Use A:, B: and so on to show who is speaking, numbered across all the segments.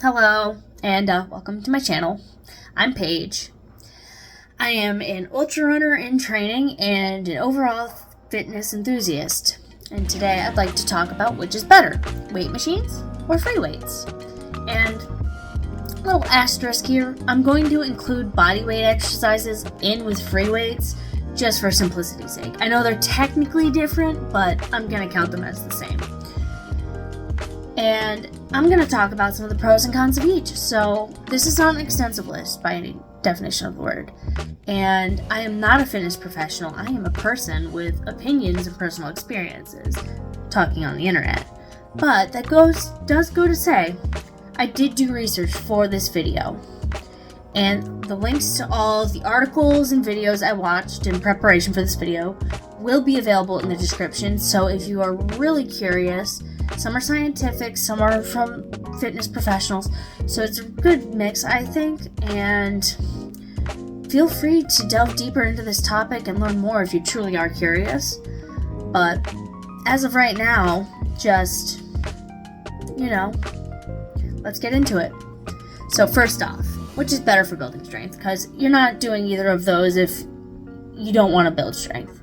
A: Hello, and welcome to my channel. I'm Paige. I am an ultra runner in training and an overall fitness enthusiast. And today I'd like to talk about which is better, weight machines or free weights. And a little asterisk here, I'm going to include body weight exercises in with free weights just for simplicity's sake. I know they're technically different, but I'm going to count them as the same. And I'm going to talk about some of the pros and cons of each. So this is not an extensive list by any definition of the word. And I am not a fitness professional. I am a person with opinions and personal experiences talking on the internet. But that does go to say, I did do research for this video. And the links to all of the articles and videos I watched in preparation for this video will be available in the description. So if you are really curious, some are scientific, some are from fitness professionals, so it's a good mix, I think, and feel free to delve deeper into this topic and learn more if you truly are curious. But as of right now, just, let's get into it. So first off, which is better for building strength? Because you're not doing either of those if you don't want to build strength.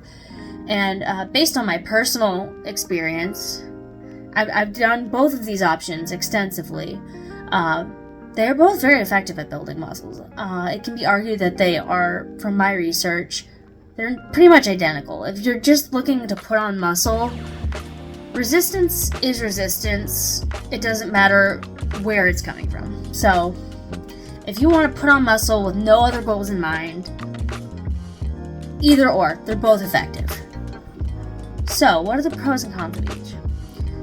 A: And based on my personal experience, I've done both of these options extensively. They're both very effective at building muscles. It can be argued that they are, from my research, they're pretty much identical. If you're just looking to put on muscle, resistance is resistance. It doesn't matter where it's coming from. So, if you want to put on muscle with no other goals in mind, either or, they're both effective. So, what are the pros and cons of each?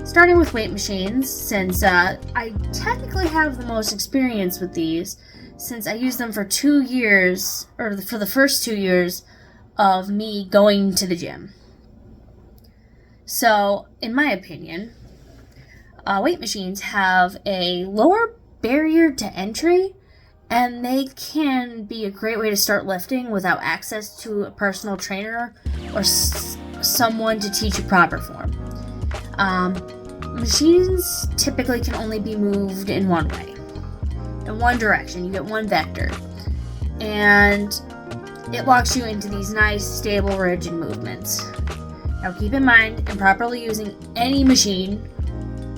A: Starting with weight machines, since I technically have the most experience with these, since I used them for 2 years, or for the first 2 years of me going to the gym. So, in my opinion, weight machines have a lower barrier to entry, and they can be a great way to start lifting without access to a personal trainer or someone to teach you proper form. Machines typically can only be moved in one way, in one direction. You get one vector, and it locks you into these nice, stable, rigid movements. Now keep in mind, improperly using any machine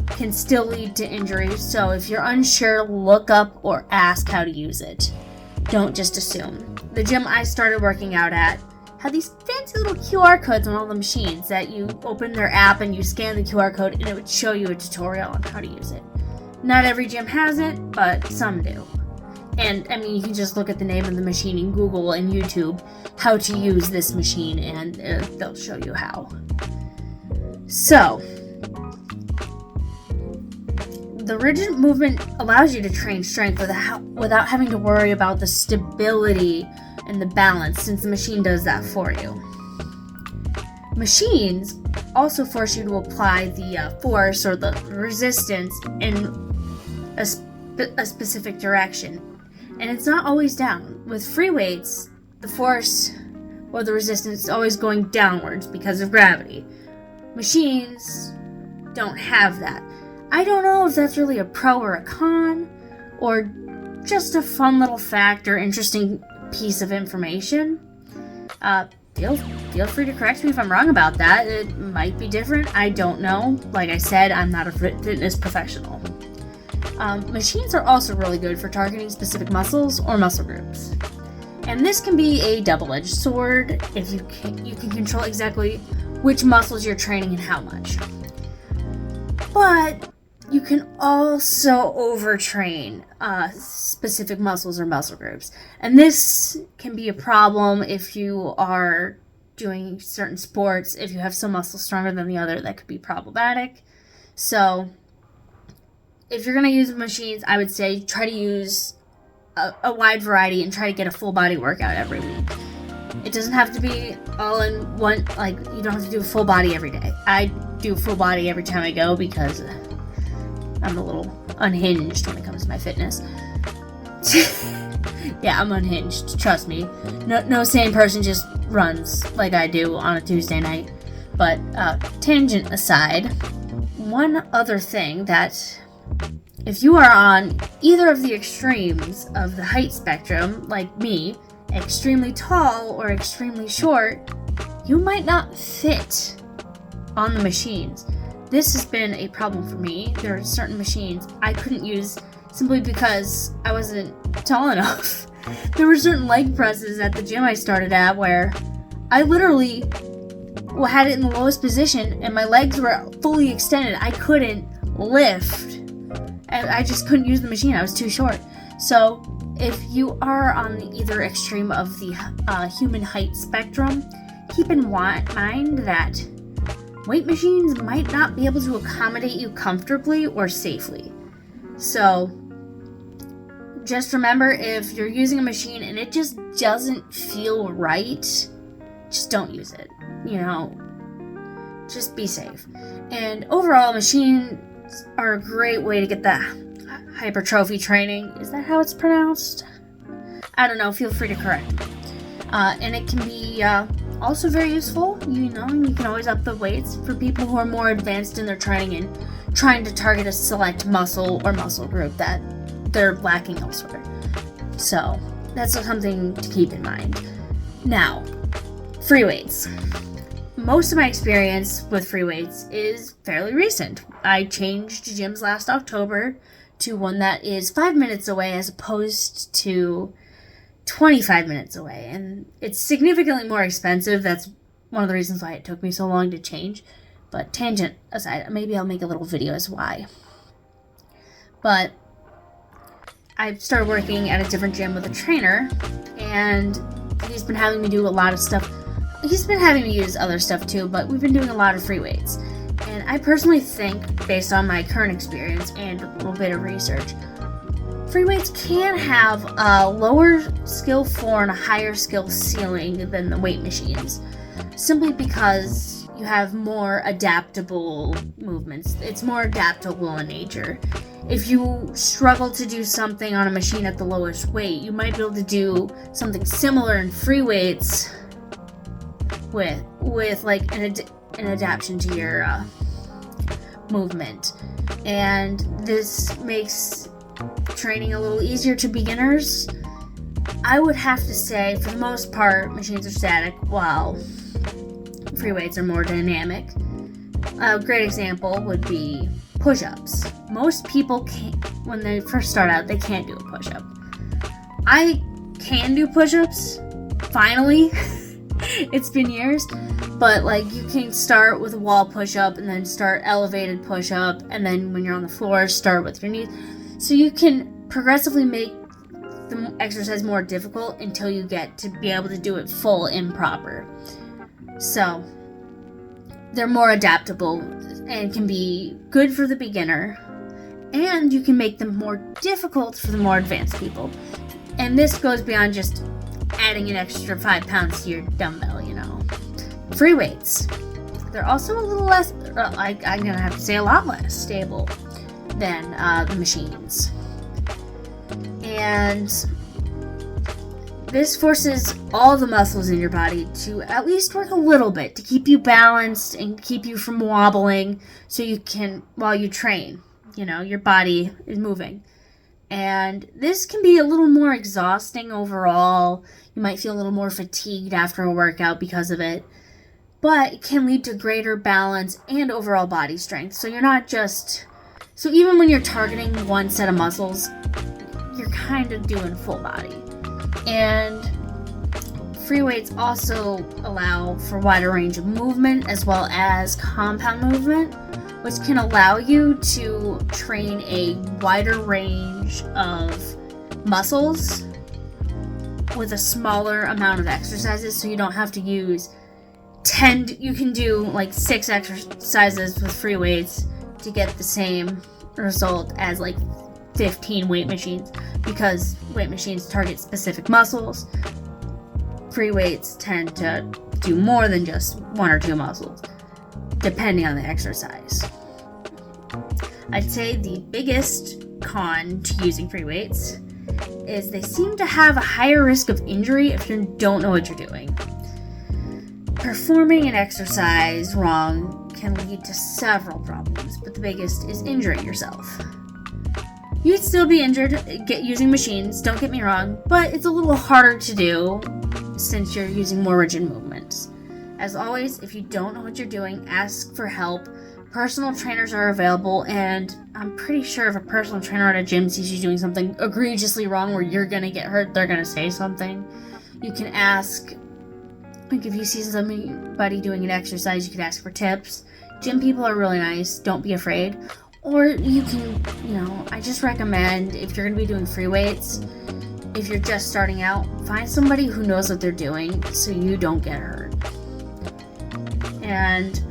A: can still lead to injury, so if you're unsure, look up or ask how to use it. Don't just assume. The gym I started working out at had these fancy little QR codes on all the machines that you open their app and you scan the QR code and it would show you a tutorial on how to use it. Not every gym has it, but some do. And you can just look at the name of the machine in Google and YouTube, how to use this machine, and they'll show you how. So, the rigid movement allows you to train strength without having to worry about the stability and the balance, since the machine does that for you. Machines also force you to apply the force or the resistance in a specific direction, and it's not always down. With free weights, the force or the resistance is always going downwards because of gravity. Machines don't have that. I don't know if that's really a pro or a con, or just a fun little fact or interesting piece of information. Feel free to correct me if I'm wrong about that. It might be different. I don't know. Like I said, I'm not a fitness professional. Machines are also really good for targeting specific muscles or muscle groups. And this can be a double-edged sword if you can control exactly which muscles you're training and how much. But you can also overtrain specific muscles or muscle groups. And this can be a problem if you are doing certain sports. If you have some muscle stronger than the other, that could be problematic. So, if you're going to use machines, I would say try to use a wide variety and try to get a full body workout every week. It doesn't have to be all in one, you don't have to do a full body every day. I do full body every time I go because I'm a little unhinged when it comes to my fitness. Yeah, I'm unhinged, trust me. No sane person just runs like I do on a Tuesday night. But tangent aside, one other thing that if you are on either of the extremes of the height spectrum, like me, extremely tall or extremely short, you might not fit on the machines. This has been a problem for me. There are certain machines I couldn't use simply because I wasn't tall enough. There were certain leg presses at the gym I started at where I literally had it in the lowest position and my legs were fully extended. I couldn't lift. And I just couldn't use the machine. I was too short. So if you are on either extreme of the human height spectrum, keep in mind that weight machines might not be able to accommodate you comfortably or safely. So just remember, if you're using a machine and it just doesn't feel right, just don't use it. Just be safe. And overall, machines are a great way to get that hypertrophy training. Is that how it's pronounced? I don't know. Feel free to correct me. And it can be also very useful. You can always up the weights for people who are more advanced in their training and trying to target a select muscle or muscle group that they're lacking elsewhere. So that's something to keep in mind. Now, free weights. Most of my experience with free weights is fairly recent. I changed gyms last October to one that is 5 minutes away as opposed to 25 minutes away. And it's significantly more expensive. That's one of the reasons why it took me so long to change. But tangent aside, maybe I'll make a little video as why. But I started working at a different gym with a trainer, and he's been having me do a lot of stuff. He's been having me use other stuff too, but we've been doing a lot of free weights. And I personally think, based on my current experience and a little bit of research, free weights can have a lower skill floor and a higher skill ceiling than the weight machines, simply because you have more adaptable movements. It's more adaptable in nature. If you struggle to do something on a machine at the lowest weight, you might be able to do something similar in free weights with like an adaptation to your movement. And this makes training a little easier to beginners. I would have to say, for the most part, machines are static, while free weights are more dynamic. A great example would be push-ups. Most people can't, when they first start out, they can't do a push-up. I can do push-ups, finally. It's been years, but you can start with a wall push-up and then start elevated push-up, and then when you're on the floor, start with your knees. So you can progressively make the exercise more difficult until you get to be able to do it full improper. So they're more adaptable and can be good for the beginner, and you can make them more difficult for the more advanced people. And this goes beyond just adding an extra 5 pounds to your dumbbell, Free weights. They're also a little less, I'm gonna have to say a lot less stable than the machines. And this forces all the muscles in your body to at least work a little bit to keep you balanced and keep you from wobbling, so you can, while you train, your body is moving. And this can be a little more exhausting overall. You might feel a little more fatigued after a workout because of it. But it can lead to greater balance and overall body strength. So even when you're targeting one set of muscles, you're kind of doing full body. And free weights also allow for wider range of movement as well as compound movement, which can allow you to train a wider range of muscles with a smaller amount of exercises, so you don't have to use you can do 6 exercises with free weights to get the same result as 15 weight machines, because weight machines target specific muscles. Free weights tend to do more than just 1 or 2 muscles, depending on the exercise. I'd say the biggest con to using free weights is they seem to have a higher risk of injury if you don't know what you're doing. Performing an exercise wrong can lead to several problems, but the biggest is injuring yourself. You'd still be injured using machines, don't get me wrong, but it's a little harder to do since you're using more rigid movements. As always, if you don't know what you're doing, ask for help. Personal trainers are available, and I'm pretty sure if a personal trainer at a gym sees you doing something egregiously wrong where you're going to get hurt, they're going to say something. You can ask, like if you see somebody doing an exercise, you can ask for tips. Gym people are really nice, don't be afraid. Or you can, I just recommend if you're going to be doing free weights, if you're just starting out, find somebody who knows what they're doing so you don't get hurt. And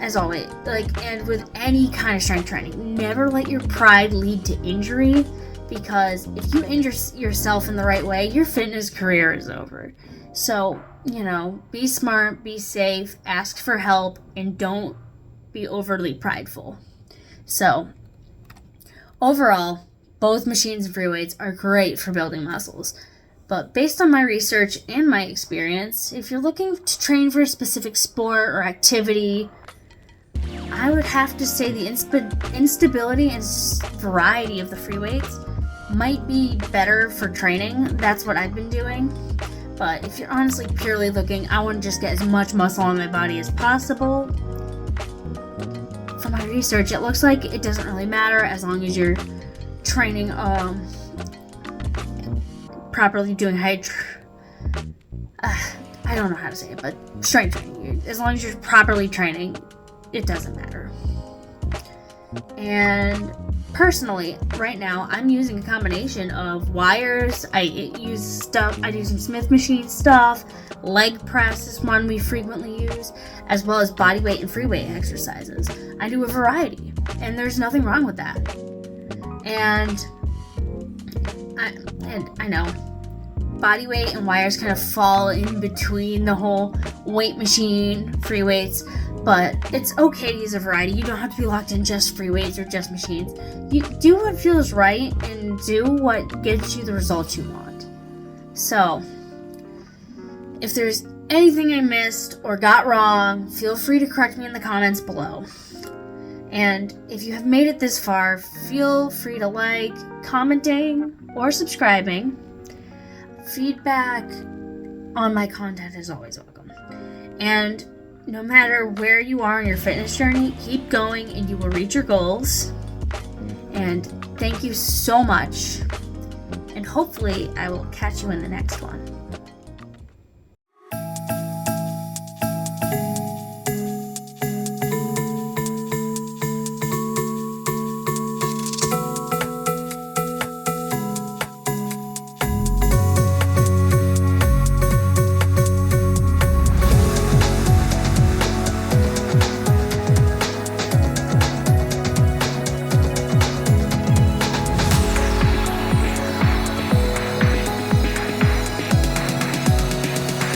A: as always, and with any kind of strength training, never let your pride lead to injury, because if you injure yourself in the right way, your fitness career is over. So, be smart, be safe, ask for help, and don't be overly prideful. So, overall, both machines and free weights are great for building muscles. But based on my research and my experience, if you're looking to train for a specific sport or activity, I would have to say the instability and variety of the free weights might be better for training. That's what I've been doing. But if you're honestly purely looking, I want to just get as much muscle on my body as possible. From my research, it looks like it doesn't really matter as long as you're training properly, doing I don't know how to say it, but strength training. As long as you're properly training, it doesn't matter. And personally, right now, I'm using a combination of wires. I do some Smith machine stuff. Leg press is one we frequently use, as well as body weight and free weight exercises. I do a variety, and there's nothing wrong with that. And I know body weight and wires kind of fall in between the whole weight machine, free weights, but it's okay to use a variety. You don't have to be locked in just free weights or just machines. You do what feels right and do what gets you the results you want. So, if there's anything I missed or got wrong, feel free to correct me in the comments below. And if you have made it this far, feel free to commenting, or subscribing. Feedback on my content is always welcome. And no matter where you are in your fitness journey, keep going and you will reach your goals. And thank you so much. And hopefully I will catch you in the next one.